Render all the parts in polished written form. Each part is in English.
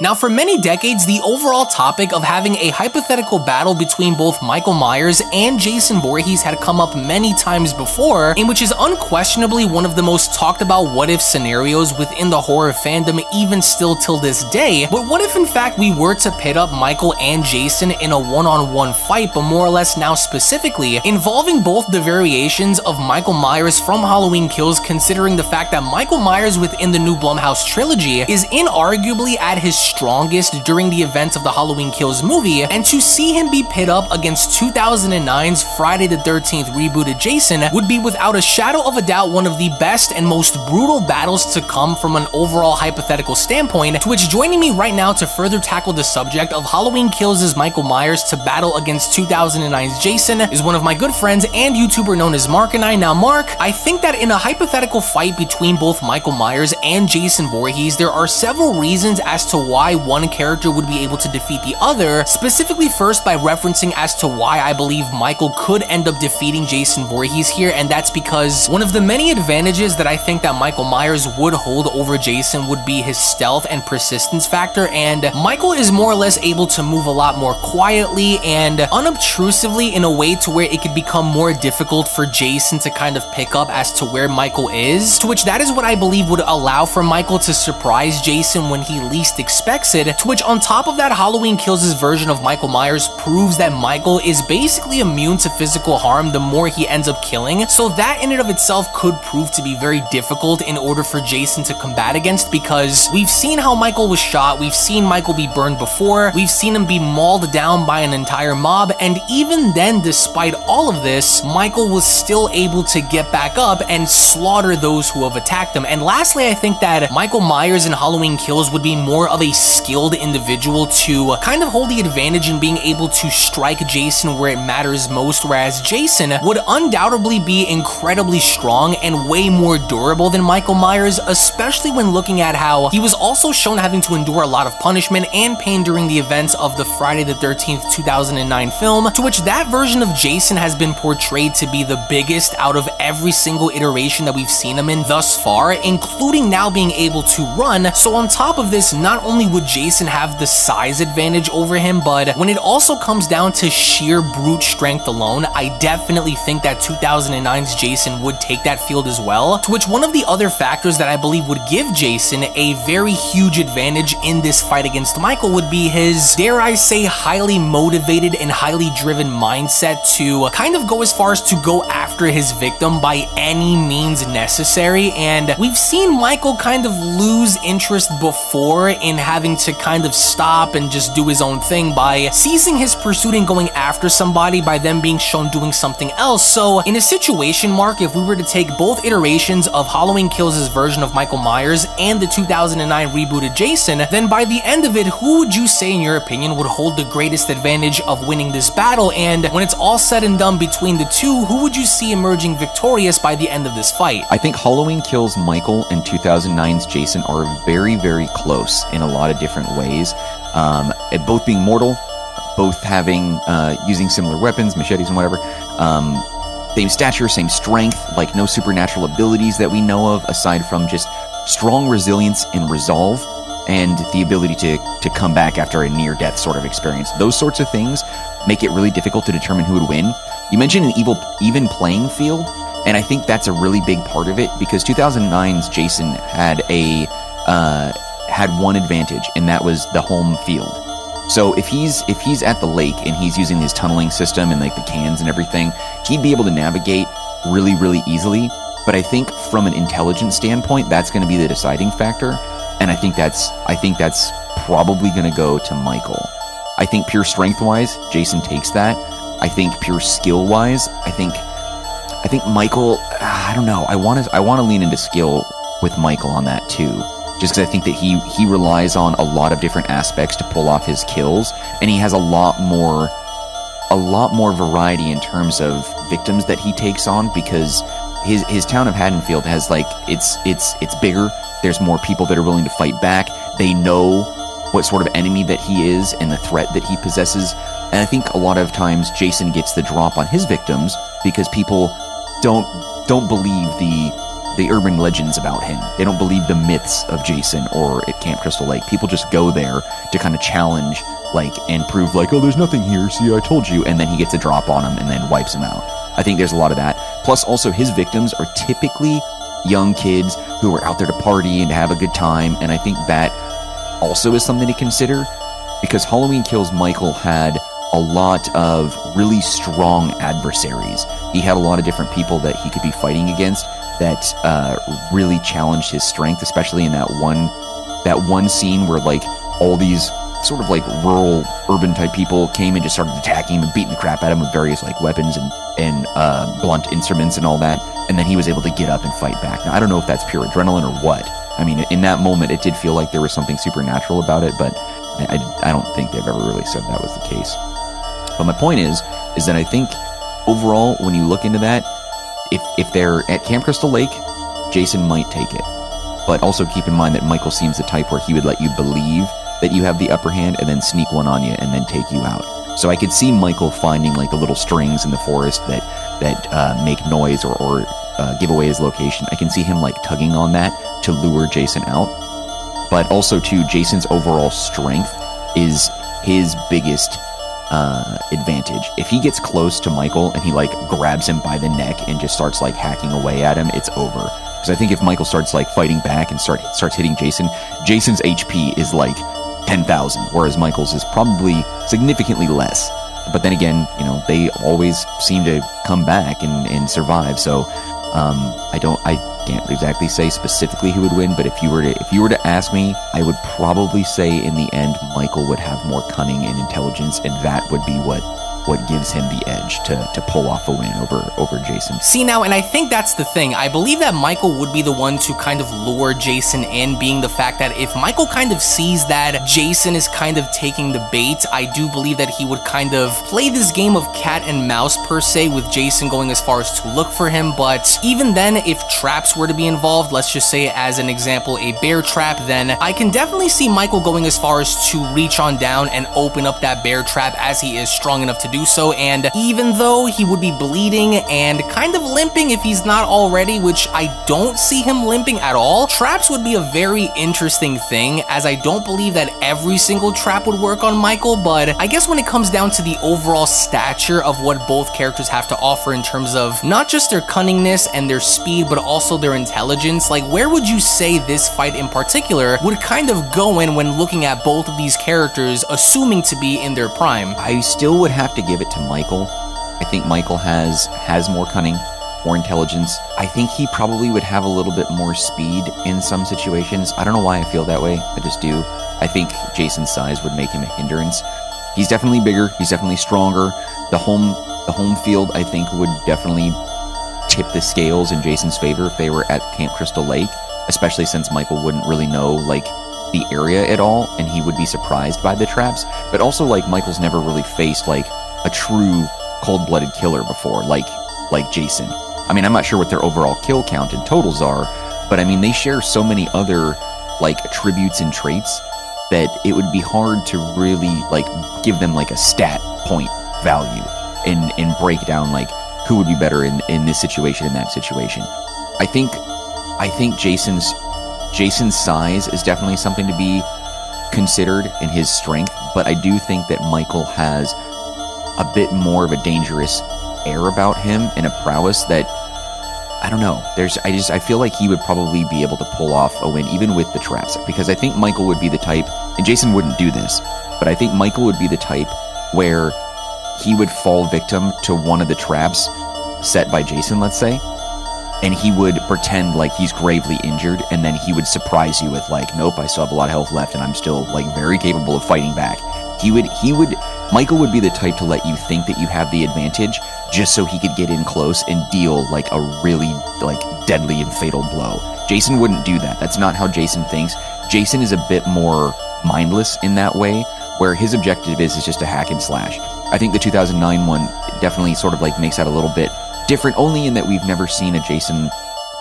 Now, for many decades, the overall topic of having a hypothetical battle between both Michael Myers and Jason Voorhees had come up many times before, in which is unquestionably one of the most talked about what-if scenarios within the horror fandom even still till this day. But what if in fact we were to pit up Michael and Jason in a one-on-one fight, but more or less now specifically involving both the variations of Michael Myers from Halloween Kills, considering the fact that Michael Myers within the new Blumhouse trilogy is inarguably at his strongest during the events of the Halloween Kills movie, and to see him be pit up against 2009's Friday the 13th rebooted Jason would be without a shadow of a doubt one of the best and most brutal battles to come from an overall hypothetical standpoint, to which joining me right now to further tackle the subject of Halloween Kills' Michael Myers to battle against 2009's Jason is one of my good friends and YouTuber known as Mark and I. Now Mark, I think that in a hypothetical fight between both Michael Myers and Jason Voorhees, there are several reasons as to why one character would be able to defeat the other, specifically first by referencing as to why I believe Michael could end up defeating Jason Voorhees here, and that's because one of the many advantages that I think that Michael Myers would hold over Jason would be his stealth and persistence factor, and Michael is more or less able to move a lot more quietly and unobtrusively in a way to where it could become more difficult for Jason to kind of pick up as to where Michael is, to which that is what I believe would allow for Michael to surprise Jason when he least expects it, to which on top of that, Halloween Kills' version of Michael Myers proves that Michael is basically immune to physical harm the more he ends up killing, so that in and of itself could prove to be very difficult in order for Jason to combat against, because we've seen how Michael was shot, we've seen Michael be burned before, we've seen him be mauled down by an entire mob, and even then, despite all of this, Michael was still able to get back up and slaughter those who have attacked him. And lastly, I think that Michael Myers in Halloween Kills would be more of a skilled individual to kind of hold the advantage in being able to strike Jason where it matters most, whereas Jason would undoubtedly be incredibly strong and way more durable than Michael Myers, especially when looking at how he was also shown having to endure a lot of punishment and pain during the events of the Friday the 13th 2009 film, to which that version of Jason has been portrayed to be the biggest out of every single iteration that we've seen him in thus far, including now being able to run. So on top of this, not only would Jason have the size advantage over him, but when it also comes down to sheer brute strength alone, I definitely think that 2009's Jason would take that field as well, to which one of the other factors that I believe would give Jason a very huge advantage in this fight against Michael would be his, dare I say, highly motivated and highly driven mindset to kind of go as far as to go after his victim by any means necessary. And we've seen Michael kind of lose interest before in having to kind of stop and just do his own thing by ceasing his pursuit and going after somebody by them being shown doing something else. So in a situation, Mark, if we were to take both iterations of Halloween Kills' version of Michael Myers and the 2009 rebooted Jason, then by the end of it, who would you say in your opinion would hold the greatest advantage of winning this battle? And when it's all said and done between the two, who would you see emerging victorious by the end of this fight? I think Halloween Kills Michael and 2009's Jason are very, very close in a lot of different ways. Both being mortal, both having, using similar weapons, machetes and whatever, same stature, same strength, like no supernatural abilities that we know of, aside from just strong resilience and resolve, and the ability to come back after a near-death sort of experience. Those sorts of things make it really difficult to determine who would win. You mentioned an even playing field, and I think that's a really big part of it, because 2009's Jason had one advantage, and that was the home field. So if he's at the lake and he's using his tunneling system and like the cans and everything, he'd be able to navigate really, really easily. But I think from an intelligence standpoint, that's going to be the deciding factor, and I think that's probably going to go to Michael. I think pure strength-wise, Jason takes that. I think pure skill-wise, I think Michael. I don't know. I want to lean into skill with Michael on that too. Just because I think that he relies on a lot of different aspects to pull off his kills, and he has a lot more variety in terms of victims that he takes on, because his town of Haddonfield has, like, it's bigger. There's more people that are willing to fight back. They know what sort of enemy that he is and the threat that he possesses. And I think a lot of times Jason gets the drop on his victims because people don't believe the urban legends about him. They don't believe the myths of Jason or at Camp Crystal Lake. People just go there to kind of challenge, like, and prove, like, oh, there's nothing here, see, I told you, and then he gets a drop on him and then wipes him out. I think there's a lot of that. Plus, also, his victims are typically young kids who are out there to party and to have a good time, and I think that also is something to consider, because Halloween Kills Michael had a lot of really strong adversaries. He had a lot of different people that he could be fighting against that really challenged his strength, especially in that one scene where, like, all these sort of like rural, urban type people came and just started attacking him and beating the crap out of him with various like weapons and blunt instruments and all that. And then he was able to get up and fight back. Now, I don't know if that's pure adrenaline or what. I mean, in that moment, it did feel like there was something supernatural about it, but I don't think they've ever really said that was the case. But my point is that I think overall, when you look into that, if they're at Camp Crystal Lake, Jason might take it. But also keep in mind that Michael seems the type where he would let you believe that you have the upper hand and then sneak one on you and then take you out. So I could see Michael finding like the little strings in the forest that make noise or give away his location. I can see him like tugging on that to lure Jason out. But also too, Jason's overall strength is his biggest advantage. If he gets close to Michael and he like grabs him by the neck and just starts like hacking away at him, it's over. Because I think if Michael starts like fighting back and starts hitting Jason, Jason's HP is like 10,000, whereas Michael's is probably significantly less. But then again, you know, they always seem to come back and survive. So I can't exactly say specifically who would win. But if you were to ask me, I would probably say in the end Michael would have more cunning and intelligence, and that would be what gives him the edge to pull off a win over Jason. See now, and I think that's the thing. I believe that Michael would be the one to kind of lure Jason in, being the fact that if Michael kind of sees that Jason is kind of taking the bait, I do believe that he would kind of play this game of cat and mouse per se, with Jason going as far as to look for him. But even then, if traps were to be involved, let's just say as an example, a bear trap, then I can definitely see Michael going as far as to reach on down and open up that bear trap, as he is strong enough to do so. And even though he would be bleeding and kind of limping if he's not already, which I don't see him limping at all, traps would be a very interesting thing, as I don't believe that every single trap would work on Michael. But I guess when it comes down to the overall stature of what both characters have to offer in terms of not just their cunningness and their speed, but also their intelligence, like where would you say this fight in particular would kind of go in when looking at both of these characters, assuming to be in their prime? I still would have to give it to Michael. I think Michael has more cunning, more intelligence. I think he probably would have a little bit more speed in some situations. I don't know why I feel that way. I just do. I think Jason's size would make him a hindrance. He's definitely bigger. He's definitely stronger. The home field, I think, would definitely tip the scales in Jason's favor if they were at Camp Crystal Lake, especially since Michael wouldn't really know like the area at all, and he would be surprised by the traps. But also, like, Michael's never really faced like a true cold-blooded killer before, like Jason. I mean, I'm not sure what their overall kill count and totals are, but I mean, they share so many other like attributes and traits that it would be hard to really like give them like a stat point value and break down like who would be better in this situation, in that situation. I think Jason's size is definitely something to be considered in his strength, but I do think that Michael has a bit more of a dangerous air about him and a prowess that, I don't know, I feel like he would probably be able to pull off a win even with the traps, because I think Michael would be the type, and Jason wouldn't do this, but I think Michael would be the type where he would fall victim to one of the traps set by Jason, let's say, and he would pretend like he's gravely injured, and then he would surprise you with like, nope, I still have a lot of health left and I'm still like very capable of fighting back. Michael would be the type to let you think that you have the advantage just so he could get in close and deal like a really like deadly and fatal blow. Jason wouldn't do that. That's not how Jason thinks. Jason is a bit more mindless in that way, where his objective is just to hack and slash. I think the 2009 one definitely sort of like makes that a little bit different, only in that we've never seen a Jason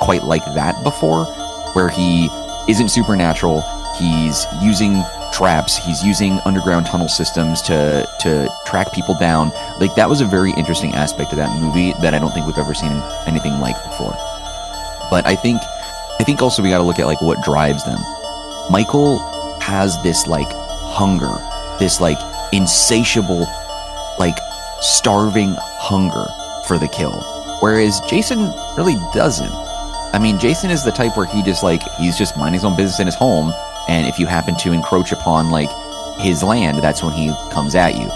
quite like that before, where he isn't supernatural, he's using traps, he's using underground tunnel systems to track people down. Like, that was a very interesting aspect of that movie that I don't think we've ever seen anything like before. But I think also we got to look at like what drives them. Michael has this like hunger, this like insatiable, like starving hunger for the kill, whereas Jason really doesn't. I mean, Jason is the type where he's just minding his own business in his home, and if you happen to encroach upon like his land, that's when he comes at you.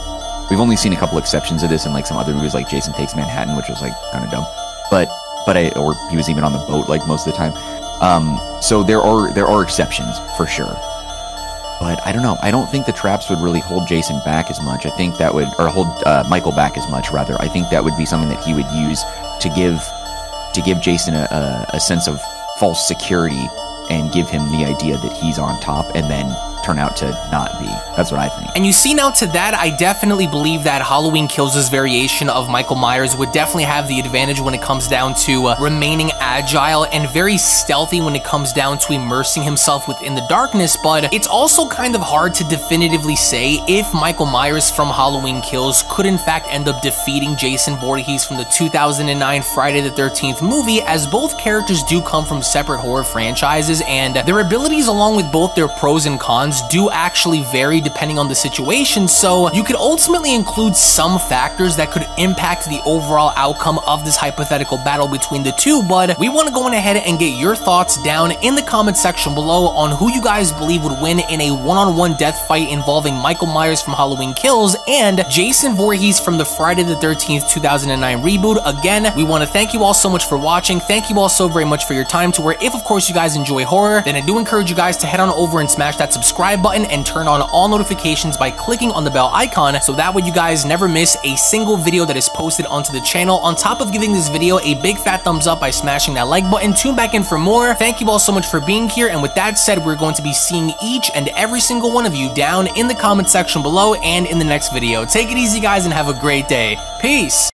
We've only seen a couple exceptions of this in like some other movies, like Jason Takes Manhattan, which was like kind of dumb, or he was even on the boat like most of the time. So there are exceptions for sure, but I don't know. I don't think the traps would really hold Jason back as much. I think that would, or hold Michael back as much rather. I think that would be something that he would use to give Jason a sense of false security and give him the idea that he's on top, and then turn out to not be. That's what I think. And you see, now to that, I definitely believe that Halloween Kills' variation of Michael Myers would definitely have the advantage when it comes down to remaining agile and very stealthy when it comes down to immersing himself within the darkness, but it's also kind of hard to definitively say if Michael Myers from Halloween Kills could in fact end up defeating Jason Voorhees from the 2009 Friday the 13th movie, as both characters do come from separate horror franchises, and their abilities along with both their pros and cons do actually vary depending on the situation, so you could ultimately include some factors that could impact the overall outcome of this hypothetical battle between the two, but we want to go on ahead and get your thoughts down in the comment section below on who you guys believe would win in a one-on-one death fight involving Michael Myers from Halloween Kills and Jason Voorhees from the Friday the 13th 2009 reboot. Again, we want to thank you all so much for watching. Thank you all so very much for your time, to where if of course you guys enjoy horror, then I do encourage you guys to head on over and smash that subscribe button and turn on all notifications by clicking on the bell icon, so that way you guys never miss a single video that is posted onto the channel. On top of giving this video a big fat thumbs up by smashing that like button, tune back in for more. Thank you all so much for being here, and with that said, we're going to be seeing each and every single one of you down in the comment section below and in the next video. Take it easy guys and have a great day. Peace!